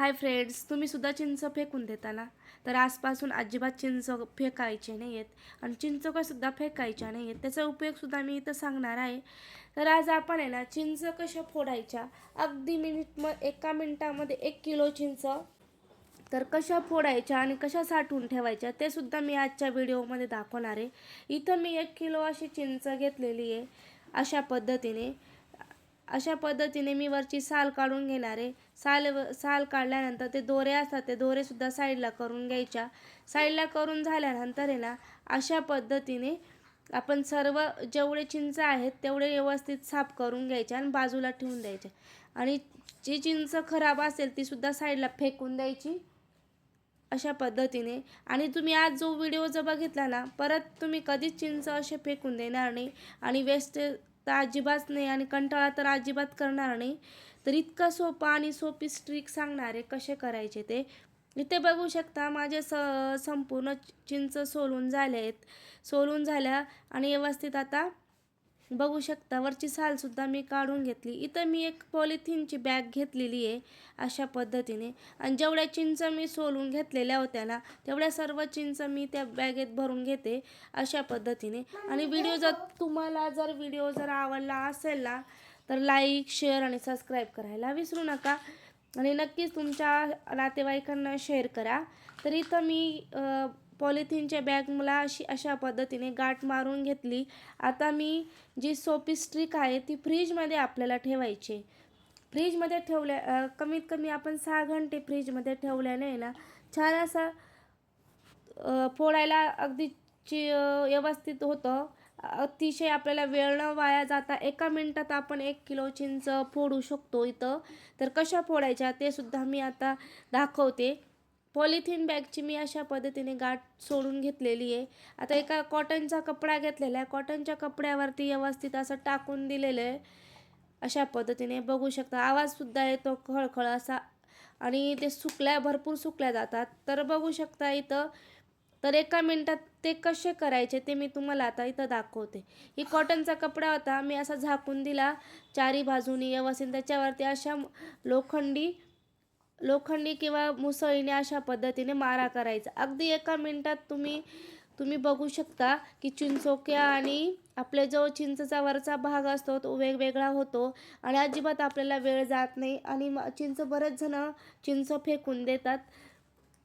Hi friends, तुम्ही सुद्धा चिंच फेकून देता ना? तर आजपासून अजिबात चिंच फेकायचे नाही आहेत आणि चिंचोक्यासुद्धा फेकायच्या नाही आहेत. त्याचा उपयोगसुद्धा मी इथं सांगणार आहे. तर आज आपण आहे ना चिंच कशा फोडायच्या, अगदी एका मिनिटामध्ये 1 किलो चिंच तर कशा फोडायच्या आणि कशा साठवून ठेवायच्या ते सुद्धा मी आजच्या व्हिडिओमध्ये दाखवणार आहे. इथं मी 1 किलो अशी चिंच घेतलेली आहे. अशा पद्धतीने मी वरची साल काढून घेणार आहे. साल काढल्यानंतर ते दोरे असतात, ते दोरेसुद्धा साईडला करून घ्यायच्या. साईडला करून झाल्यानंतर आहे ना अशा पद्धतीने आपण सर्व जेवढे चिंच आहेत तेवढे व्यवस्थित साफ करून घ्यायचे आणि बाजूला ठेवून द्यायचे. आणि जी चिंच खराब असेल तीसुद्धा साईडला फेकून द्यायची अशा पद्धतीने. आणि तुम्ही आज जो व्हिडिओ जर बघितला ना, परत तुम्ही कधीच चिंच असे फेकून देणार नाही आणि वेस्ट तर अजिबात नाही आणि कंटाळा तर अजिबात करणार नाही. तर इतका सोपा आणि सोपी ट्रिक सांगणार आहे कसे करायचे ते. इथे बघू शकता माझे संपूर्ण चिंच सोलून झाल्या आणि व्यवस्थित आता बघू शकता वरची सालसुद्धा मी काढून घेतली. इथं मी एक पॉलिथिनची बॅग घेतलेली आहे अशा पद्धतीने. आणि जेवढ्या चिंच मी सोलून घेतलेल्या होत्या ना, तेवढ्या सर्व चिंच मी त्या बॅगेत भरून घेते अशा पद्धतीने. आणि तुम्हाला व्हिडिओ जर आवडला असेल ना, तर लाईक, शेअर आणि सबस्क्राईब करायला विसरू नका. आणि नक्कीच तुमच्या नातेवाईकांना शेअर करा. तर इथं मी पॉलिथिनच्या बॅगला अशा पद्धतीने गाठ मारून घेतली. आता मी जी सोपी ट्रिक आहे ती फ्रीजमध्ये आपल्याला ठेवायची. फ्रीजमध्ये कमीत कमी आपण 6 घंटे फ्रीजमध्ये ठेवल्याने ना छान असा फोडायला अगदी व्यवस्थित होतं. अतिशय आपल्याला वेळ न वाया जाता एका मिनिटात आपण 1 किलो चिंच फोडू शकतो इथं. तर कशा फोडायच्या ते सुद्धा मी आता दाखवते. पॉलिथिन बॅगची मी अशा पद्धतीने गाठ सोडून घेतलेली आहे. आता एका कॉटनचा कपडा घेतलेला आहे. कॉटनच्या कपड्यावरती व्यवस्थित असं टाकून दिलेलं आहे अशा पद्धतीने. बघू शकता आवाजसुद्धा येतो खळखळ असा. आणि ते भरपूर सुकल्या जातात. तर बघू शकता इथं. तर एका मिनिटात ते कसे करायचे ते मी तुम्हाला आता इथं दाखवते. ही कॉटनचा कपडा होता, मी असा झाकून दिला चारी बाजूनी व्यवस्थित. त्याच्यावरती अशा लोखंडी किंवा मुसळीने अशा पद्धतीने मारा करायचा. अगदी एका मिनिटात तुम्ही बघू शकता की चिंचोक्या आणि आपल्या जो चिंचचा वरचा भाग असतो तो वेगवेगळा होतो आणि अजिबात आपल्याला वेळ जात नाही. आणि बरेच जण चिंच फेकून देतात.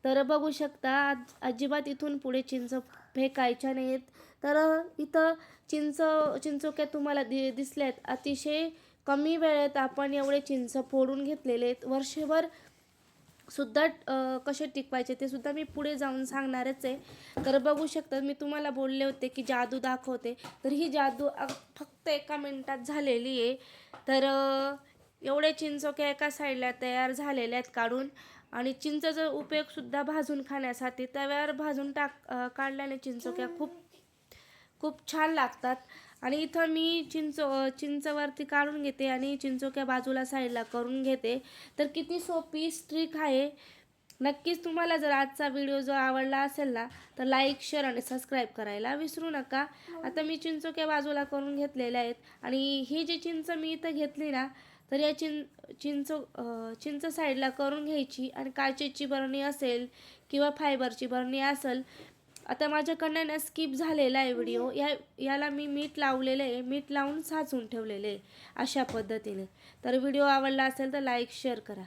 तर बघू शकता अजिबात इथून पुढे चिंच फेकायच्या नाहीत. तर इथं चिंचोक्या तुम्हाला दिसल्यात. अतिशय कमी वेळेत आपण एवढे चिंच फोडून घेतलेले आहेत. वर्षभर सुद्धा कसे टिकवायचे ते सुद्धा मी पुढे जाऊन सांगणारच आहे. तर बघू शकता मी तुम्हाला बोलले होते की जादू दाखवते, तर ही जादू फक्त एका मिनिटात झालेली आहे. तर एवढे चिंचोक्या एका साईडला तयार झालेल्या आहेत काढून. आणि चिंचेचा उपयोगसुद्धा भाजून खाण्यासाठी तव्यावर भाजून काढल्याने चिंचोक्या खूप खूप छान लागतात. आणि इथं मी चिंचवरती काढून घेते आणि चिंचोक्या बाजूला साईडला करून घेते. तर किती सोपी ट्रिक आहे. नक्कीच तुम्हाला जर आजचा व्हिडिओ आवडला असेल ना, तर लाईक, शेअर आणि सबस्क्राईब करायला विसरू नका. आता मी चिंचोक्या बाजूला करून घेतलेल्या आहेत. आणि ही जी चिंच मी इथं घेतली ना, तर या चिंच साईडला करून घ्यायची. आणि काचेची बरणी असेल किंवा फायबरची बरणी असेल. आता माझ्याकडनं ना स्किप झालेला आहे व्हिडिओ. याला मी मीठ लावलेलं आहे, मीठ लावून साचून ठेवलेलं आहे अशा पद्धतीने. तर व्हिडिओ आवडला असेल तर लाईक, शेअर करा.